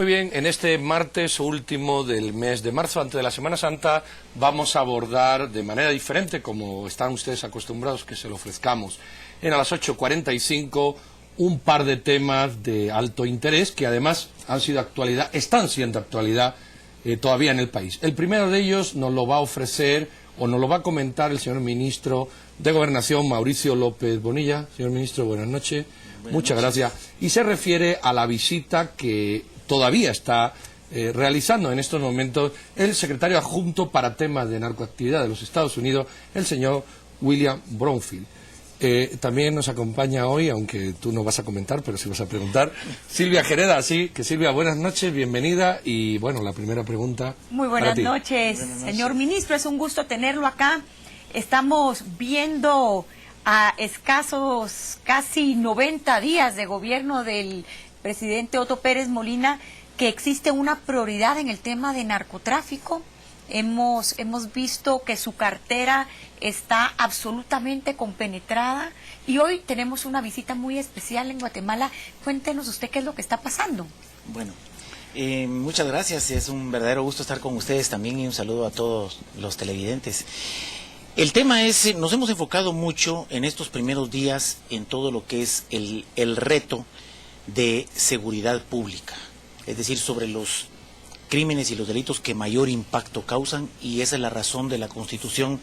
Muy bien, en este martes último del mes de marzo, antes de la Semana Santa, vamos a abordar de manera diferente, como están ustedes acostumbrados que se lo ofrezcamos, a las 8:45, un par de temas de alto interés que además han sido actualidad, están siendo actualidad todavía en el país. El primero de ellos nos lo va a ofrecer o nos lo va a comentar el señor ministro de Gobernación, Mauricio López Bonilla. Señor ministro, buenas noches. Muchas gracias. Y se refiere a la visita que todavía está realizando en estos momentos el secretario adjunto para temas de narcoactividad de los Estados Unidos, el señor William Brownfield. También nos acompaña hoy, aunque tú no vas a comentar, pero sí vas a preguntar, Silvia Gereda. Así que Silvia, buenas noches, bienvenida. Y bueno, la primera pregunta. Muy buenas noches, señor ministro, es un gusto tenerlo acá. Estamos viendo a escasos casi 90 días de gobierno del presidente Otto Pérez Molina que existe una prioridad en el tema de narcotráfico. Hemos visto que su cartera está absolutamente compenetrada y hoy tenemos una visita muy especial en Guatemala. Cuéntenos usted qué es lo que está pasando. Bueno, muchas gracias, es un verdadero gusto estar con ustedes también y un saludo a todos los televidentes. El tema es, nos hemos enfocado mucho en estos primeros días en todo lo que es el reto de seguridad pública, es decir, sobre los crímenes y los delitos que mayor impacto causan, y esa es la razón de la constitución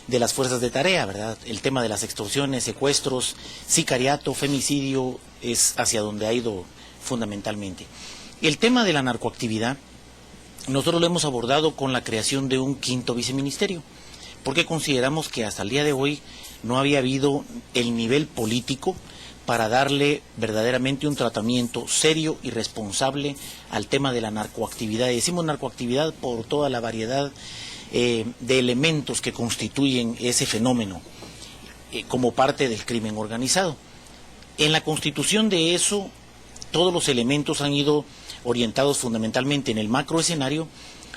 de las fuerzas de tarea, ¿verdad? El tema de las extorsiones, secuestros, sicariato, femicidio es hacia donde ha ido fundamentalmente. El tema de la narcoactividad nosotros lo hemos abordado con la creación de un quinto viceministerio, porque consideramos que hasta el día de hoy no había habido el nivel político para darle verdaderamente un tratamiento serio y responsable al tema de la narcoactividad. Y decimos narcoactividad por toda la variedad de elementos que constituyen ese fenómeno como parte del crimen organizado. En la constitución de eso, todos los elementos han ido orientados fundamentalmente en el macroescenario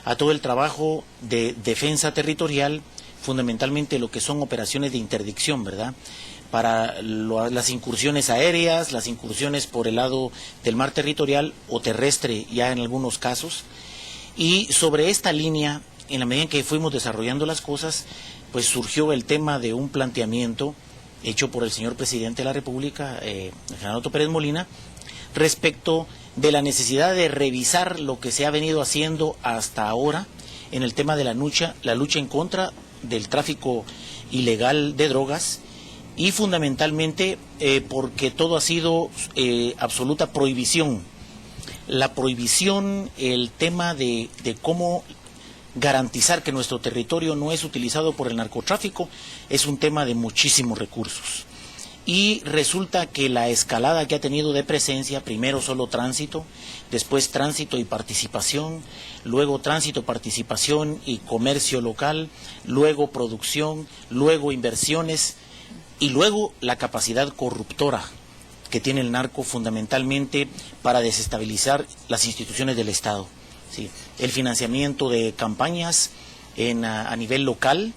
a todo el trabajo de defensa territorial, fundamentalmente lo que son operaciones de interdicción, ¿verdad?, para las incursiones aéreas, las incursiones por el lado del mar territorial o terrestre ya en algunos casos. Y sobre esta línea, en la medida en que fuimos desarrollando las cosas, pues surgió el tema de un planteamiento hecho por el señor presidente de la República, el general Otto Pérez Molina, respecto de la necesidad de revisar lo que se ha venido haciendo hasta ahora en el tema de la lucha en contra del tráfico ilegal de drogas, y fundamentalmente porque todo ha sido absoluta prohibición. La prohibición, el tema de cómo garantizar que nuestro territorio no es utilizado por el narcotráfico, es un tema de muchísimos recursos. Y resulta que la escalada que ha tenido de presencia, primero solo tránsito, después tránsito y participación, luego tránsito, participación y comercio local, luego producción, luego inversiones, y luego la capacidad corruptora que tiene el narco fundamentalmente para desestabilizar las instituciones del Estado. ¿Sí? El financiamiento de campañas a nivel local,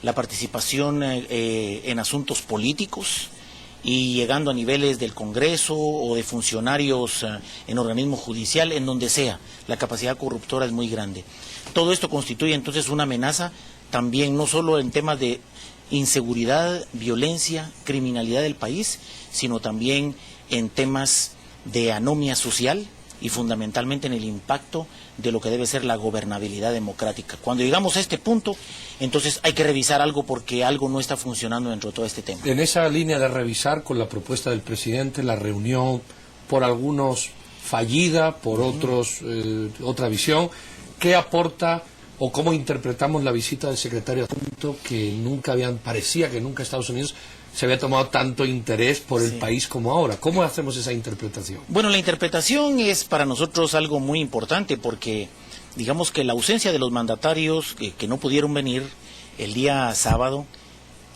la participación en asuntos políticos y llegando a niveles del Congreso o de funcionarios en organismo judicial, en donde sea, la capacidad corruptora es muy grande. Todo esto constituye entonces una amenaza también no solo en temas de inseguridad, violencia, criminalidad del país, sino también en temas de anomia social y fundamentalmente en el impacto de lo que debe ser la gobernabilidad democrática. Cuando llegamos a este punto, entonces hay que revisar algo porque algo no está funcionando dentro de todo este tema. En esa línea de revisar, con la propuesta del presidente, la reunión por algunos fallida, por otros otra visión, ¿qué aporta o cómo interpretamos la visita del secretario adjunto que parecía que nunca Estados Unidos se había tomado tanto interés por el país como ahora? ¿Cómo hacemos esa interpretación? Bueno, la interpretación es para nosotros algo muy importante porque digamos que la ausencia de los mandatarios que no pudieron venir el día sábado,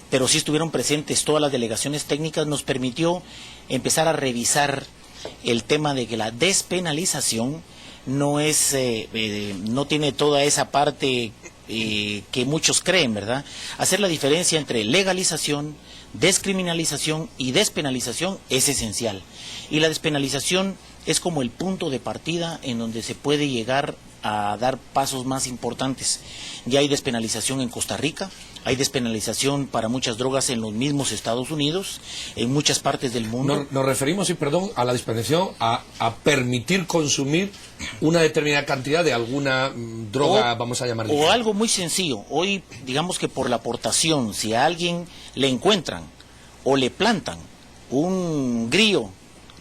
pero sí estuvieron presentes todas las delegaciones técnicas, nos permitió empezar a revisar el tema de que la despenalización no tiene toda esa parte que muchos creen, ¿verdad? Hacer la diferencia entre legalización, descriminalización y despenalización es esencial. Y la despenalización es como el punto de partida en donde se puede llegar a dar pasos más importantes. Ya hay despenalización en Costa Rica, hay despenalización para muchas drogas en los mismos Estados Unidos, en muchas partes del mundo. Nos referimos, a la despenalización, a permitir consumir una determinada cantidad de alguna droga, vamos a llamarle. O algo muy sencillo. Hoy, digamos que por la aportación, si a alguien le encuentran o le plantan un grillo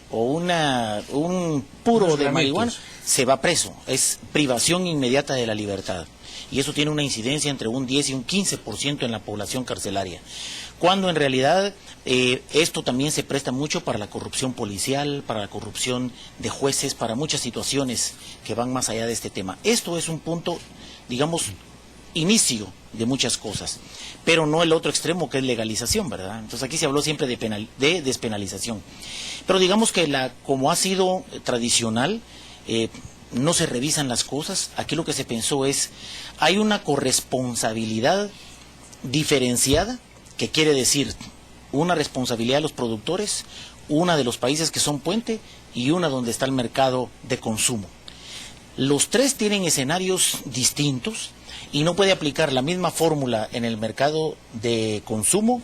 o un puro de marihuana, se va preso. Es privación inmediata de la libertad. Y eso tiene una incidencia entre un 10 y un 15% en la población carcelaria. Cuando en realidad esto también se presta mucho para la corrupción policial, para la corrupción de jueces, para muchas situaciones que van más allá de este tema. Esto es un punto, digamos, inicio de muchas cosas, pero no el otro extremo que es legalización, ¿verdad? Entonces aquí se habló siempre de despenalización. Pero digamos que como ha sido tradicional, no se revisan las cosas. Aquí lo que se pensó es, hay una corresponsabilidad diferenciada, que quiere decir una responsabilidad de los productores, una de los países que son puente y una donde está el mercado de consumo. Los tres tienen escenarios distintos y no puede aplicar la misma fórmula en el mercado de consumo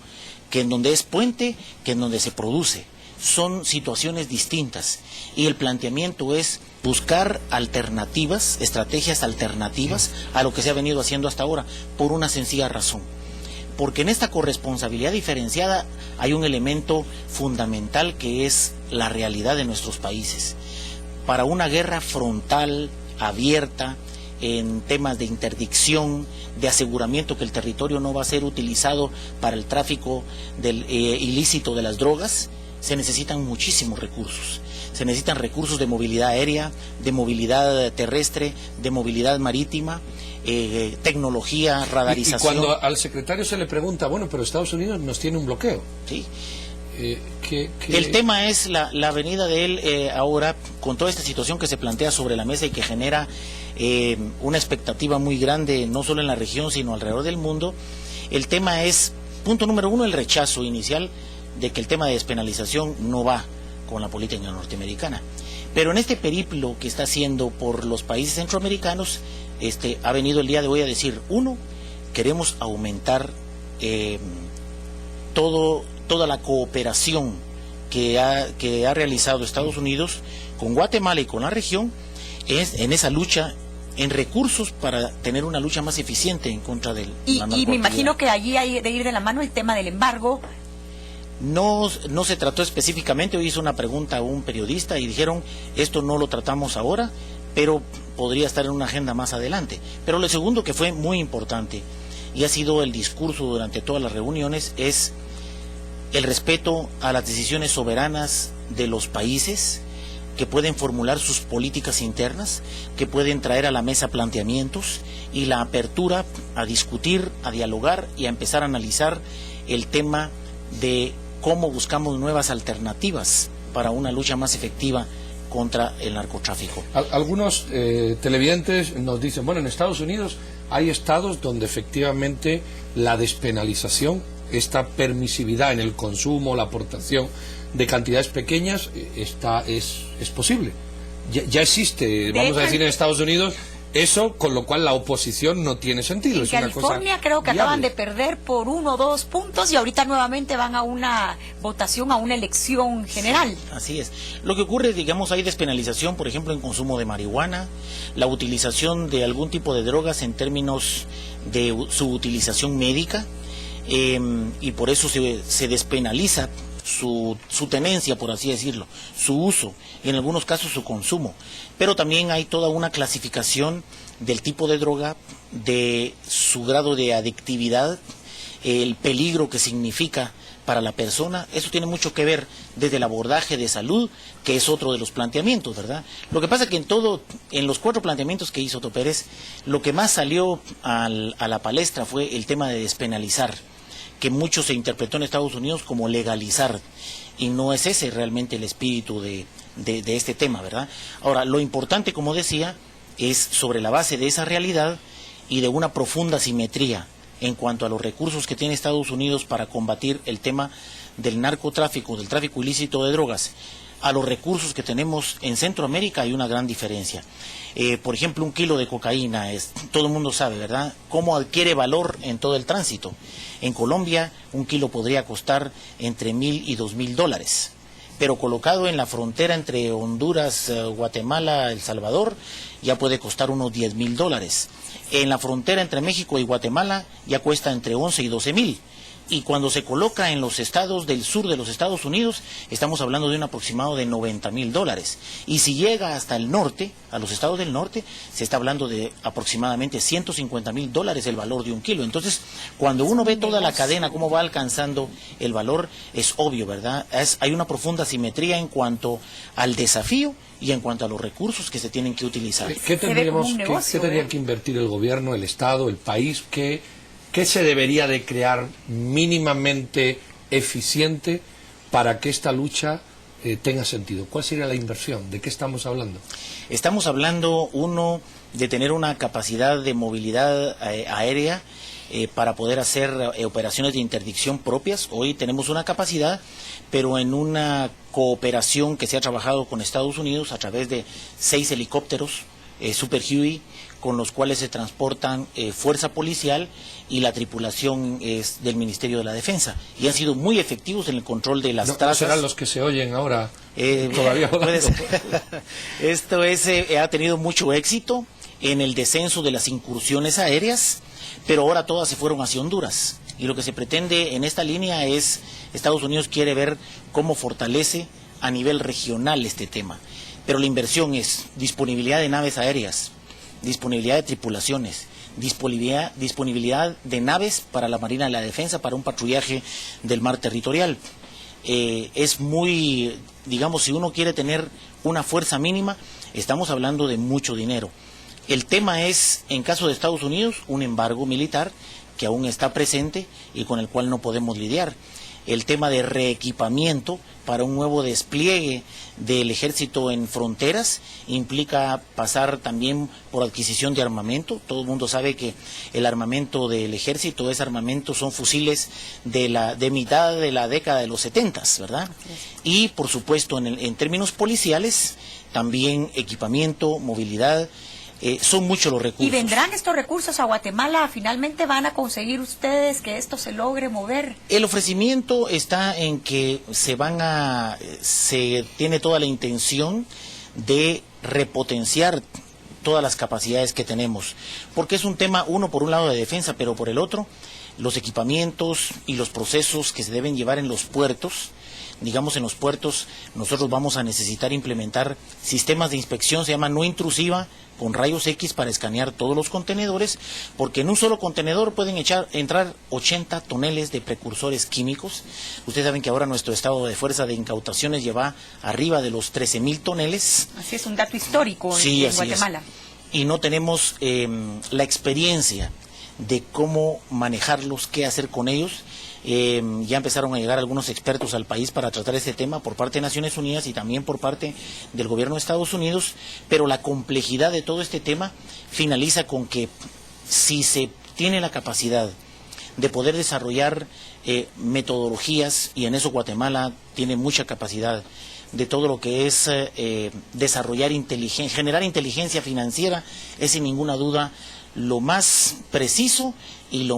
que en donde es puente, que en donde se produce. Son situaciones distintas y el planteamiento es buscar alternativas, estrategias alternativas a lo que se ha venido haciendo hasta ahora, por una sencilla razón. Porque en esta corresponsabilidad diferenciada hay un elemento fundamental que es la realidad de nuestros países. Para una guerra frontal, abierta, en temas de interdicción, de aseguramiento que el territorio no va a ser utilizado para el tráfico ilícito de las drogas, se necesitan muchísimos recursos. Se necesitan recursos de movilidad aérea, de movilidad terrestre, de movilidad marítima, tecnología, radarización. Y cuando al secretario se le pregunta, bueno, pero Estados Unidos nos tiene un bloqueo. Sí. El tema es la venida de él ahora, con toda esta situación que se plantea sobre la mesa y que genera una expectativa muy grande, no solo en la región, sino alrededor del mundo. El tema es, punto número uno, el rechazo inicial de que el tema de despenalización no va con la política norteamericana. Pero en este periplo que está haciendo por los países centroamericanos, ha venido el día de hoy a decir, uno, queremos aumentar toda la cooperación que ha realizado Estados Unidos con Guatemala y con la región en esa lucha, en recursos para tener una lucha más eficiente en contra del narcoactividad. Y me imagino que allí hay de ir de la mano el tema del embargo. No se trató específicamente. Hoy hizo una pregunta a un periodista y dijeron, esto no lo tratamos ahora, pero podría estar en una agenda más adelante. Pero lo segundo, que fue muy importante y ha sido el discurso durante todas las reuniones, es el respeto a las decisiones soberanas de los países, que pueden formular sus políticas internas, que pueden traer a la mesa planteamientos, y la apertura a discutir, a dialogar y a empezar a analizar el tema de cómo buscamos nuevas alternativas para una lucha más efectiva contra el narcotráfico. Algunos televidentes nos dicen, bueno, en Estados Unidos hay estados donde efectivamente la despenalización, esta permisividad en el consumo, la aportación de cantidades pequeñas, es posible. Ya existe, vamos a decir, en Estados Unidos eso, con lo cual la oposición no tiene sentido. En California creo que acaban de perder por 1 o 2 puntos y ahorita nuevamente van a una votación, a una elección general. Sí, así es. Lo que ocurre, digamos, hay despenalización, por ejemplo, en consumo de marihuana, la utilización de algún tipo de drogas en términos de su utilización médica, y por eso se despenaliza su tenencia, por así decirlo, su uso y en algunos casos su consumo. Pero también hay toda una clasificación del tipo de droga, de su grado de adictividad, el peligro que significa para la persona. Eso tiene mucho que ver desde el abordaje de salud, que es otro de los planteamientos, ¿verdad? Lo que pasa es que en los 4 planteamientos que hizo Otto Pérez, lo que más salió a la palestra fue el tema de despenalizar, que mucho se interpretó en Estados Unidos como legalizar, y no es ese realmente el espíritu de este tema, ¿verdad? Ahora, lo importante, como decía, es sobre la base de esa realidad y de una profunda simetría en cuanto a los recursos que tiene Estados Unidos para combatir el tema del narcotráfico, del tráfico ilícito de drogas, a los recursos que tenemos en Centroamérica hay una gran diferencia. Por ejemplo, un kilo de cocaína, todo el mundo sabe, ¿verdad?, cómo adquiere valor en todo el tránsito. En Colombia, un kilo podría costar entre $1,000 y $2,000, pero colocado en la frontera entre Honduras, Guatemala, El Salvador, ya puede costar unos $10,000. En la frontera entre México y Guatemala ya cuesta entre 11 y 12,000. Y cuando se coloca en los estados del sur de los Estados Unidos, estamos hablando de un aproximado de $90,000. Y si llega hasta el norte, a los estados del norte, se está hablando de aproximadamente $150,000 el valor de un kilo. Entonces, cuando uno ve toda la cadena, cómo va alcanzando el valor, es obvio, ¿verdad? Hay una profunda simetría en cuanto al desafío y en cuanto a los recursos que se tienen que utilizar. ¿Qué tendría que invertir el gobierno, el Estado, el país? ¿Qué se debería de crear mínimamente eficiente para que esta lucha tenga sentido? ¿Cuál sería la inversión? ¿De qué estamos hablando? Estamos hablando, uno, de tener una capacidad de movilidad aérea para poder hacer operaciones de interdicción propias. Hoy tenemos una capacidad, pero en una cooperación que se ha trabajado con Estados Unidos a través de 6 helicópteros Super Huey, con los cuales se transportan fuerza policial y la tripulación es del Ministerio de la Defensa, y han sido muy efectivos en el control de las trazas. ¿No serán los que se oyen ahora todavía? Esto ha tenido mucho éxito en el descenso de las incursiones aéreas, pero ahora todas se fueron hacia Honduras, y lo que se pretende en esta línea es, Estados Unidos quiere ver cómo fortalece a nivel regional este tema, pero la inversión es disponibilidad de naves aéreas, disponibilidad de tripulaciones, disponibilidad de naves para la Marina de la Defensa para un patrullaje del mar territorial. Es muy, digamos, si uno quiere tener una fuerza mínima, estamos hablando de mucho dinero. El tema es, en caso de Estados Unidos, un embargo militar que aún está presente y con el cual no podemos lidiar. El tema de reequipamiento para un nuevo despliegue del ejército en fronteras implica pasar también por adquisición de armamento. Todo el mundo sabe que el armamento del ejército son fusiles de mitad de la década de los 70, ¿verdad? Y por supuesto en términos policiales también equipamiento, movilidad. Son muchos los recursos. ¿Y vendrán estos recursos a Guatemala? ¿Finalmente van a conseguir ustedes que esto se logre mover? El ofrecimiento está en que se tiene toda la intención de repotenciar todas las capacidades que tenemos, porque es un tema, uno por un lado de defensa, pero por el otro, los equipamientos y los procesos que se deben llevar en los puertos. Digamos, en los puertos nosotros vamos a necesitar implementar sistemas de inspección, se llama no intrusiva, con rayos X para escanear todos los contenedores, porque en un solo contenedor pueden entrar 80 toneles de precursores químicos. Ustedes saben que ahora nuestro estado de fuerza de incautaciones lleva arriba de los 13,000 toneles. Así es, un dato histórico sí, en Guatemala. Y no tenemos la experiencia de cómo manejarlos, qué hacer con ellos. Ya empezaron a llegar algunos expertos al país para tratar este tema por parte de Naciones Unidas y también por parte del gobierno de Estados Unidos, pero la complejidad de todo este tema finaliza con que si se tiene la capacidad de poder desarrollar metodologías, y en eso Guatemala tiene mucha capacidad, de todo lo que es desarrollar generar inteligencia financiera, es sin ninguna duda lo más preciso y lo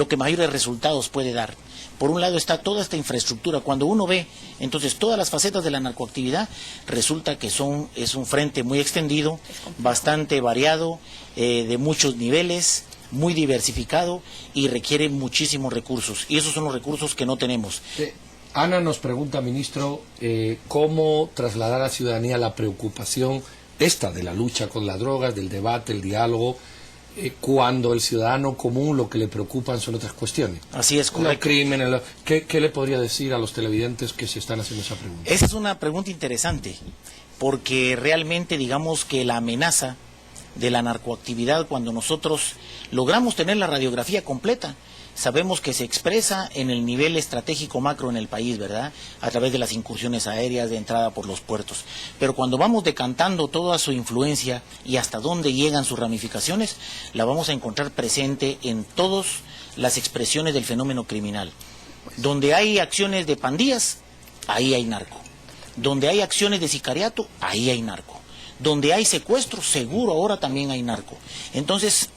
que mayores resultados puede dar. Por un lado está toda esta infraestructura. Cuando uno ve entonces todas las facetas de la narcoactividad, resulta que es un frente muy extendido, bastante variado, de muchos niveles, muy diversificado y requiere muchísimos recursos. Y esos son los recursos que no tenemos. Ana nos pregunta, ministro, cómo trasladar a la ciudadanía la preocupación de la lucha con las drogas, del debate, el diálogo, cuando el ciudadano común lo que le preocupan son otras cuestiones. Así es, correcto. El crimen, ¿qué le podría decir a los televidentes que se están haciendo esa pregunta? Esa es una pregunta interesante, porque realmente digamos que la amenaza de la narcoactividad, cuando nosotros logramos tener la radiografía completa, sabemos que se expresa en el nivel estratégico macro en el país, ¿verdad? A través de las incursiones aéreas de entrada por los puertos. Pero cuando vamos decantando toda su influencia y hasta dónde llegan sus ramificaciones, la vamos a encontrar presente en todas las expresiones del fenómeno criminal. Donde hay acciones de pandillas, ahí hay narco. Donde hay acciones de sicariato, ahí hay narco. Donde hay secuestro, seguro ahora también hay narco. Entonces,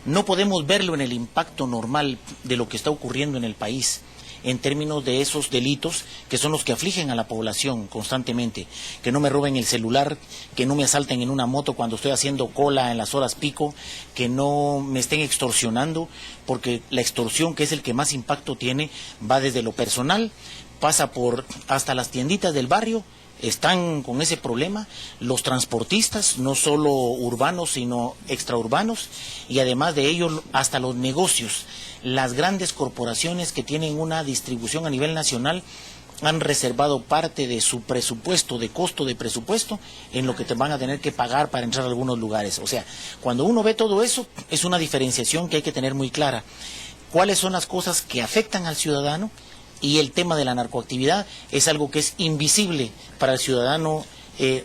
no podemos verlo en el impacto normal de lo que está ocurriendo en el país, en términos de esos delitos que son los que afligen a la población constantemente. Que no me roben el celular, que no me asalten en una moto cuando estoy haciendo cola en las horas pico, que no me estén extorsionando, porque la extorsión, que es el que más impacto tiene, va desde lo personal, pasa por hasta las tienditas del barrio, están con ese problema, los transportistas, no solo urbanos, sino extraurbanos, y además de ello hasta los negocios. Las grandes corporaciones que tienen una distribución a nivel nacional han reservado parte de su presupuesto, de costo de presupuesto, en lo que te van a tener que pagar para entrar a algunos lugares. O sea, cuando uno ve todo eso, es una diferenciación que hay que tener muy clara. ¿Cuáles son las cosas que afectan al ciudadano? Y el tema de la narcoactividad es algo que es invisible para el ciudadano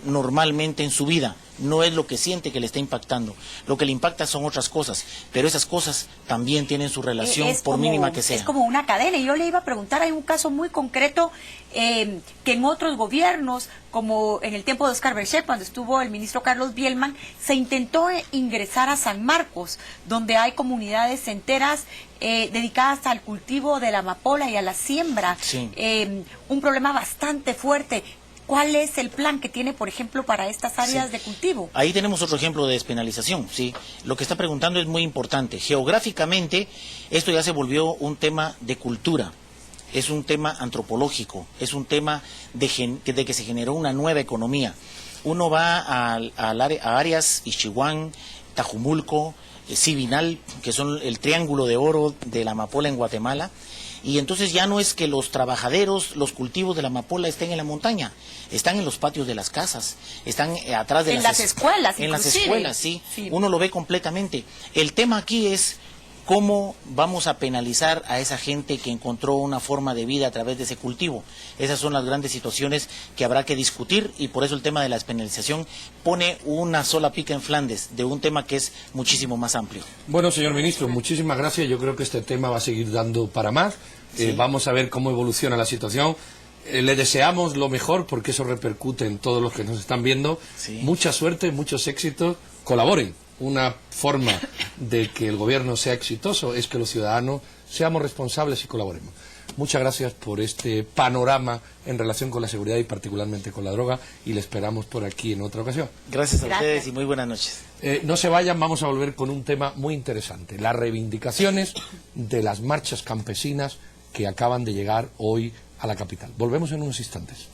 normalmente en su vida. No es lo que siente que le está impactando. Lo que le impacta son otras cosas, pero esas cosas también tienen su relación, por mínima que sea. Es como una cadena. Y yo le iba a preguntar, hay un caso muy concreto que en otros gobiernos, como en el tiempo de Oscar Berger, cuando estuvo el ministro Carlos Bielman, se intentó ingresar a San Marcos, donde hay comunidades enteras dedicadas al cultivo de la amapola y a la siembra. Sí. Un problema bastante fuerte. ¿Cuál es el plan que tiene, por ejemplo, para estas áreas de cultivo? Ahí tenemos otro ejemplo de despenalización, ¿sí? Lo que está preguntando es muy importante. Geográficamente, esto ya se volvió un tema de cultura, es un tema antropológico, es un tema de que se generó una nueva economía. Uno va a áreas, Ixchihuán, Tajumulco, Sibinal, que son el triángulo de oro de la amapola en Guatemala, y entonces ya no es que los trabajaderos, los cultivos de la amapola estén en la montaña, están en los patios de las casas, están atrás de las escuelas. En las escuelas, sí, uno lo ve completamente. El tema aquí es cómo vamos a penalizar a esa gente que encontró una forma de vida a través de ese cultivo. Esas son las grandes situaciones que habrá que discutir, y por eso el tema de la despenalización pone una sola pica en Flandes de un tema que es muchísimo más amplio. Bueno, señor ministro, muchísimas gracias. Yo creo que este tema va a seguir dando para más. Sí. Vamos a ver cómo evoluciona la situación. Le deseamos lo mejor, porque eso repercute en todos los que nos están viendo. Sí. Mucha suerte, muchos éxitos. Colaboren. Una forma de que el gobierno sea exitoso es que los ciudadanos seamos responsables y colaboremos. Muchas gracias por este panorama en relación con la seguridad y particularmente con la droga, y le esperamos por aquí en otra ocasión. Gracias a ustedes y muy buenas noches. No se vayan, vamos a volver con un tema muy interesante: las reivindicaciones de las marchas campesinas que acaban de llegar hoy a la capital. Volvemos en unos instantes.